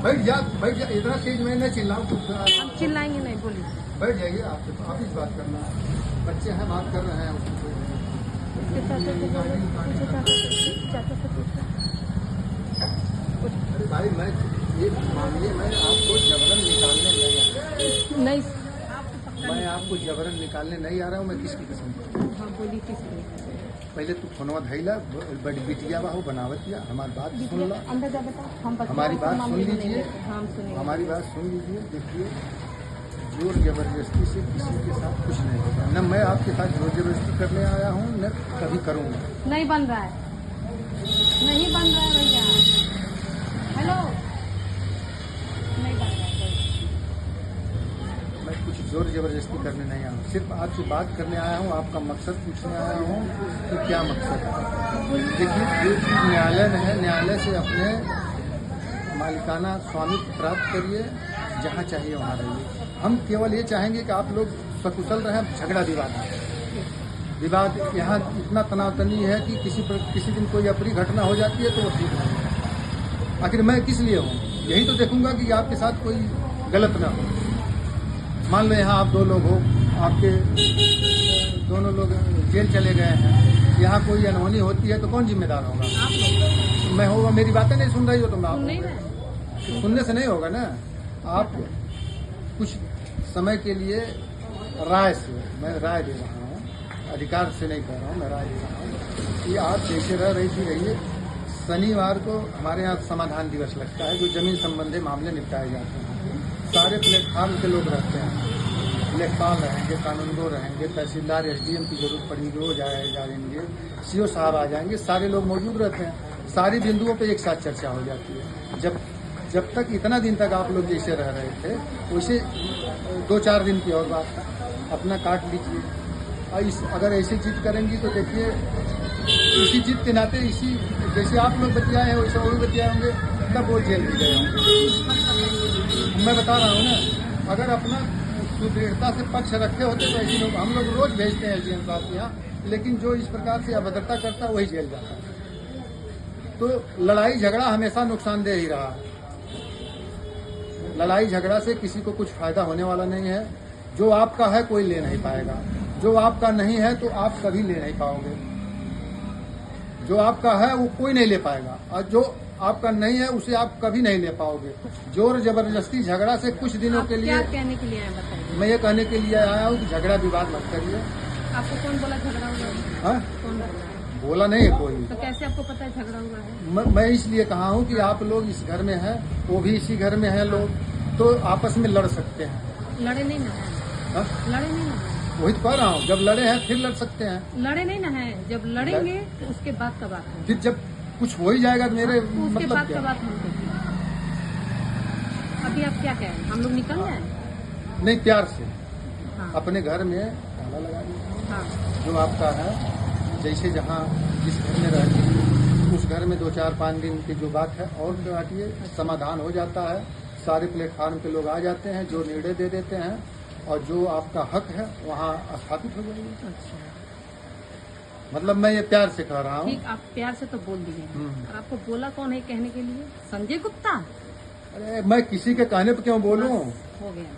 बैठ जा, इतना तेज मैं नहीं चिल्लाऊं। हम चिल्लाएंगे नहीं, बोलिए। बैठ जाइए, आप इस बात करना है, बच्चे हैं बात कर रहे हैं। उसके चाचा से बोलो, पूछो चाचा से पूछो। अरे भाई, मैं ये मामले में आपको जबरन निकालने नहीं आ नहीं, रहा, मैं आपको जबरन निकालने नहीं आ रहा हूँ। मैं किसकी कसम? हाँ बोलिए, किस पहले तू फोनवा धैला, बड़ी बिटिया बाहू बनावत या हमारी बात सुन ला, अंदर जा बेटा, हम हमारी बात सुन लीजिए, हम सुनेंगे। हमारी बात सुन लीजिए। देखिए, जोर जबरदस्ती से किसी के साथ कुछ नहीं होगा। न मैं आपके साथ जोर जबरदस्ती करने आया हूँ, न कभी करूँगा। नहीं बन रहा है, नहीं बन रहा है भैया। हेलो, नहीं बन रहा है। मैं कुछ जोर जबरदस्ती करने नहीं आया हूँ, सिर्फ आपसे बात करने आया हूँ। आपका मकसद पूछने आया हूँ कि क्या मकसद है। देखिए, जो चीज़ न्यायालय में है, न्यायालय से अपने मालिकाना स्वामित्व प्राप्त करिए, जहाँ चाहिए वहाँ रहिए। हम केवल ये चाहेंगे कि आप लोग सकुशल रहें, झगड़ा विवाद यहाँ इतना तनातनी है कि किसी दिन कोई अप्रिय घटना हो जाती है तो वो ठीक नहीं है। आखिर मैं किस लिए हूँ? यही तो देखूंगा कि आपके साथ कोई गलत ना हो। मान लो यहाँ आप दो लोग हो, आपके दोनों लोग जेल चले गए हैं, यहाँ कोई अनहोनी होती है तो कौन जिम्मेदार होगा? आप लोग मैं होगा। मेरी बातें नहीं सुन रही हो तुम? आप नहीं रहे, सुनने से नहीं होगा ना। आप कुछ समय के लिए राय से, मैं राय दे रहा हूँ, अधिकार से नहीं कह रहा हूँ, मैं राय दे रहा हूँ कि आप जैसे रह रही थी रहिए। शनिवार को हमारे यहाँ समाधान दिवस लगता है, जो जमीन संबंधी मामले निपटाए जाते हैं। सारे प्लेटफार्म के लोग रहते हैं, लेखपाल रहेंगे, कानूनगो रहेंगे, तहसीलदार, एसडीएम की जरूरत पड़ेगी वो जाएंगे, सीओ साहब आ जाएंगे, सारे लोग मौजूद रहते हैं। सारी बिंदुओं पे एक साथ चर्चा हो जाती है। जब तक इतना दिन तक आप लोग जैसे रह रहे थे, वैसे 2-4 दिन की और बात अपना काट लीजिए। और अगर ऐसी चीज करेंगी तो देखिए, इसी चीज के नाते, इसी जैसे आप लोग बतियाए हैं वैसे वो भी बतियाए होंगे, तब वो जेल भी गए होंगे। मैं बता रहा हूँ ना, अगर अपना सुदृढ़ता से पक्ष रखे होते तो ऐसे लोग, हम लोग रोज भेजते हैं एसडीएम साहब के यहाँ, लेकिन जो इस प्रकार से अभद्रता करता है वही जेल जाता है। तो लड़ाई झगड़ा हमेशा नुकसानदेह ही रहा। लड़ाई झगड़ा से किसी को कुछ फायदा होने वाला नहीं है। जो आपका है कोई ले नहीं पाएगा, जो आपका नहीं है तो आप कभी ले नहीं पाओगे। जो आपका है वो कोई नहीं ले पाएगा, और जो आपका नहीं है उसे आप कभी नहीं ले पाओगे। जोर जबरदस्ती झगड़ा से कुछ दिनों के लिए, क्या कहने के लिए आए बताइए? मैं ये कहने के लिए आया हूँ कि झगड़ा विवाद मत करिए। आपको कौन बोला झगड़ा हुआ है? हाँ? कौन बोला? बोला नहीं है कोई। तो कैसे आपको पता है झगड़ा हुआ है? मैं इसलिए कहा हूँ कि आप लोग इस घर में हैं, वो भी इसी घर में हैं लोग, तो आपस में लड़ सकते हैं। लड़े नहीं ना है? हाँ? लड़े नहीं ना है? वही तो कह रहा हूँ, जब लड़े हैं फिर लड़ सकते हैं। लड़े नहीं ना है, जब लड़ेंगे तो उसके बाद का बात है। फिर जब कुछ हो ही जाएगा तो मेरे उसके मतलब बाद क्या? का बात हम करेंगे। अभी आप क्या कह रहे हैं? हम लोग निकल जाए? नहीं, प्यार से हाँ अपने घर में ताला लगा दीजिए। हाँ, जो आपका है, जैसे जहाँ जिस घर में रहती है उस घर में 2-4-5 दिन की जो बात है और काटिए, समाधान हो जाता है। सारे प्लेटफार्म के लोग आ जाते हैं, जो निर्णय दे देते हैं, और जो आपका हक है वहाँ स्थापित हो जाएगी। अच्छा मतलब मैं ये प्यार से कह रहा हूँ। ठीक, आप प्यार से तो बोल दिए हैं। और आपको बोला कौन है कहने के लिए? संजय गुप्ता? अरे मैं किसी के कहने पे क्यों बोलूँ? हो गया।